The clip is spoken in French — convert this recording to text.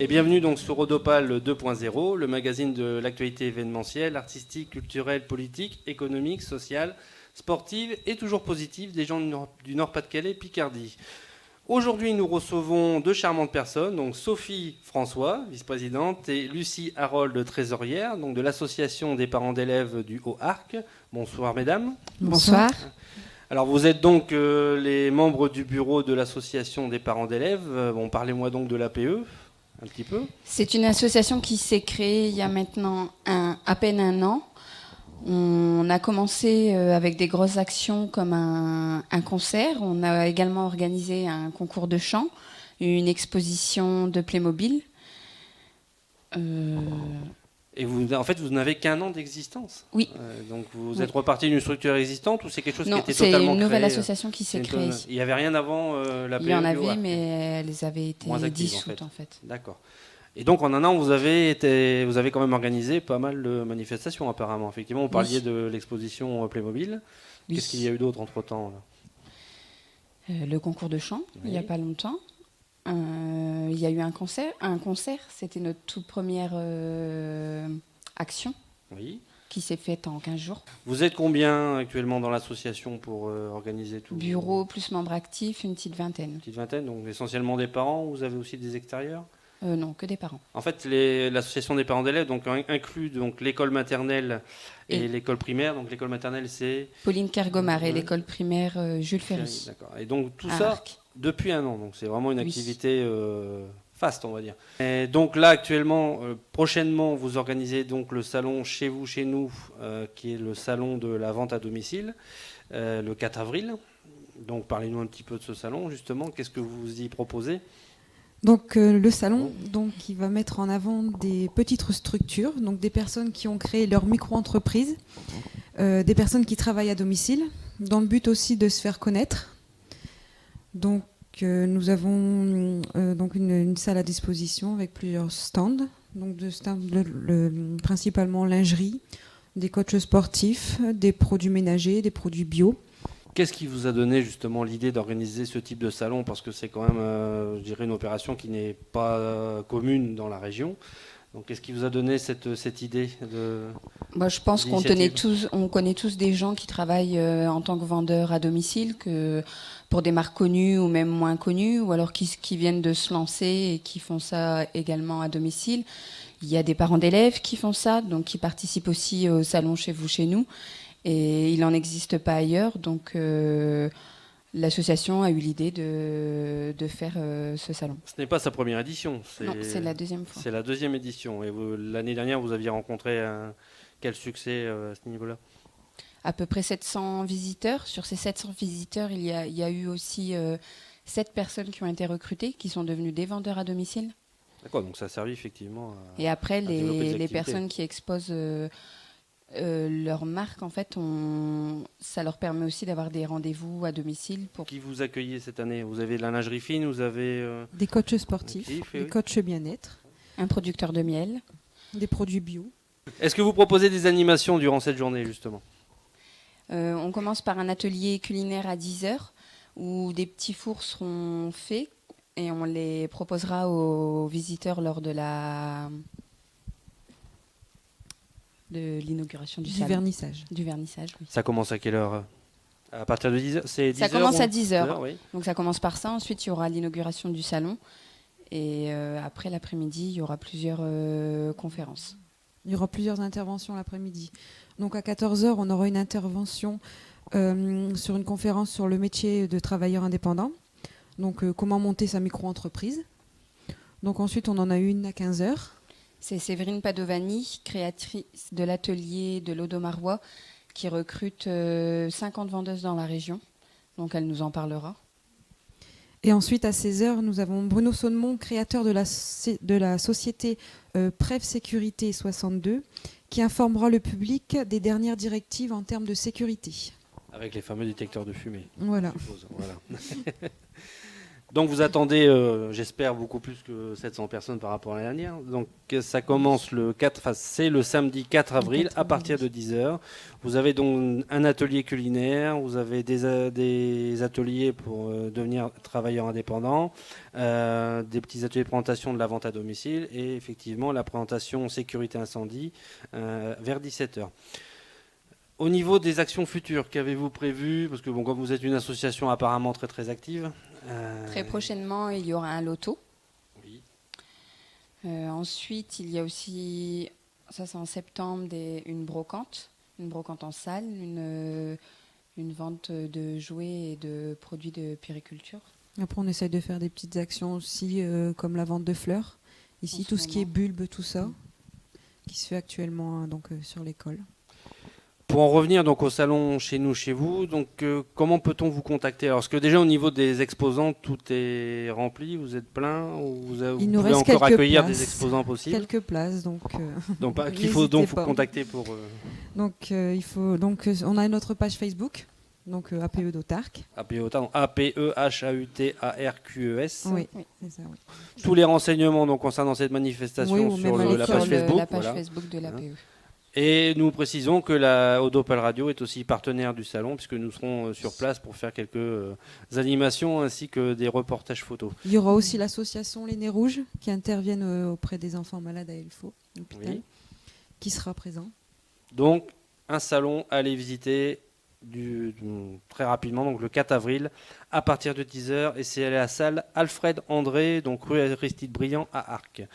Et bienvenue donc sur Rodopal 2.0, le magazine de l'actualité événementielle, artistique, culturelle, politique, économique, sociale, sportive et toujours positive des gens du Nord-Pas-de-Calais, Picardie. Aujourd'hui, nous recevons deux charmantes personnes, donc Sophie François, vice-présidente, et Lucie Harold, trésorière, donc de l'association des parents d'élèves du Haut-Arc. Bonsoir mesdames. Bonsoir. Alors vous êtes donc les membres du bureau de l'association des parents d'élèves. Bon, parlez-moi donc de l'APE. Un petit peu. C'est une association qui s'est créée il y a maintenant à peine un an. On a commencé avec des grosses actions comme un concert. On a également organisé un concours de chant, une exposition de Playmobil. Et vous, en fait, vous n'avez qu'un an d'existence. Oui. Donc vous êtes reparti d'une structure existante ou c'est quelque chose qui était totalement créé? totalement Non, c'est une nouvelle créé association qui s'est créée. Il n'y avait rien avant l'APE? Il y en avait, mais elles avaient été dissoutes en fait. D'accord. Et donc en un an, vous avez quand même organisé pas mal de manifestations apparemment. Effectivement, vous parliez de l'exposition Playmobil. Oui. Qu'est-ce qu'il y a eu d'autre entre-temps là? Le concours de chant, oui. Il n'y a pas longtemps. Il y a eu un concert. C'était notre toute première action qui s'est faite en 15 jours. Vous êtes combien actuellement dans l'association pour organiser tout? Bureau plus membres actifs, une petite vingtaine. Une petite vingtaine, donc essentiellement des parents, ou vous avez aussi des extérieurs? Non, que des parents. En fait, l'association des parents d'élèves donc, inclut donc, l'école maternelle et l'école primaire. Donc l'école maternelle, c'est Pauline Kergomar et l'école primaire Jules Ferry. D'accord. Et donc tout ça depuis un an. Donc c'est vraiment une activité faste, on va dire. Et donc là, actuellement, prochainement, vous organisez donc le salon Chez vous, chez nous, qui est le salon de la vente à domicile, le 4 avril. Donc parlez-nous un petit peu de ce salon, justement. Qu'est-ce que vous y proposez ? Donc le salon, qui va mettre en avant des petites structures, donc des personnes qui ont créé leur micro-entreprise, des personnes qui travaillent à domicile, dans le but aussi de se faire connaître. Donc nous avons donc une salle à disposition avec plusieurs stands, donc principalement lingerie, des coachs sportifs, des produits ménagers, des produits bio. Qu'est-ce qui vous a donné justement l'idée d'organiser ce type de salon? Parce que c'est quand même, je dirais, une opération qui n'est pas commune dans la région. Donc qu'est-ce qui vous a donné cette idée de Moi, je pense qu'on connaît tous des gens qui travaillent en tant que vendeurs à domicile, que pour des marques connues ou même moins connues, ou alors qui viennent de se lancer et qui font ça également à domicile. Il y a des parents d'élèves qui font ça, donc qui participent aussi au salon Chez vous, chez nous. Et il n'en existe pas ailleurs, donc l'association a eu l'idée de faire ce salon. Ce n'est pas sa première édition. Non, c'est la deuxième fois. C'est la deuxième édition. Et l'année dernière, vous aviez rencontré quel succès à ce niveau-là? À peu près 700 visiteurs. Sur ces 700 visiteurs, il y a eu aussi 7 personnes qui ont été recrutées, qui sont devenues des vendeurs à domicile. D'accord, donc ça a servi effectivement Et après, les personnes qui exposent leur marque, en fait, ça leur permet aussi d'avoir des rendez-vous à domicile. Qui vous accueillez cette année? Vous avez de la lingerie fine, vous avez... des coachs sportifs, des coachs bien-être. Un producteur de miel. Des produits bio. Est-ce que vous proposez des animations durant cette journée, justement? On commence par un atelier culinaire à 10h, où des petits fours seront faits, et on les proposera aux visiteurs lors de l'inauguration du salon. Vernissage. Du vernissage, oui. Ça commence à quelle heure? À partir de 10h? C'est 10 ça commence à 10h. Oui. Donc ça commence par ça. Ensuite, il y aura l'inauguration du salon. Et après l'après-midi, il y aura plusieurs conférences. Il y aura plusieurs interventions l'après-midi. Donc à 14h, on aura une intervention sur une conférence sur le métier de travailleur indépendant. Donc comment monter sa micro-entreprise. Donc ensuite, on en a une à 15h. C'est Séverine Padovani, créatrice de l'atelier de l'Audomarois, qui recrute 50 vendeuses dans la région. Donc elle nous en parlera. Et ensuite, à 16h, nous avons Bruno Sonnemont, créateur de la société Prev Sécurité 62, qui informera le public des dernières directives en termes de sécurité. Avec les fameux détecteurs de fumée. Voilà. Voilà. Donc vous attendez, j'espère, beaucoup plus que 700 personnes par rapport à l'année dernière. Donc ça commence c'est le samedi 4 avril à partir de 10h. Vous avez donc un atelier culinaire, vous avez des ateliers pour devenir travailleur indépendant, des petits ateliers de présentation de la vente à domicile et effectivement la présentation sécurité incendie vers 17h. Au niveau des actions futures, qu'avez-vous prévu? Parce que bon, comme vous êtes une association apparemment très très active. Très prochainement, il y aura un loto. Oui. Ensuite, il y a aussi, ça c'est en septembre, une brocante en salle, une vente de jouets et de produits de puériculture. Après, on essaye de faire des petites actions aussi, comme la vente de fleurs. Ici, tout ce qui est bulbe, tout ça, qui se fait actuellement sur l'école. Pour en revenir donc au salon chez nous, chez vous, donc comment peut-on vous contacter? Alors, est-ce que déjà au niveau des exposants, tout est rempli, vous êtes plein, ou vous pouvez encore accueillir des exposants possibles? Quelques places, donc qu'il faut donc vous contacter pour. On a notre page Facebook, donc APE d'Autarques. APEHAUTARQES. Oui, c'est ça. Oui. Tous les renseignements donc concernant cette manifestation sur la page Facebook. La page Facebook de l'APE. Et nous précisons que la Odopal Radio est aussi partenaire du salon, puisque nous serons sur place pour faire quelques animations ainsi que des reportages photos. Il y aura aussi l'association Les Nez Rouges qui interviennent auprès des enfants malades à Elfo, qui sera présent. Donc, un salon à aller visiter très rapidement, donc le 4 avril, à partir de 10h, et c'est à la salle Alfred André, donc rue Aristide Briand à Arques.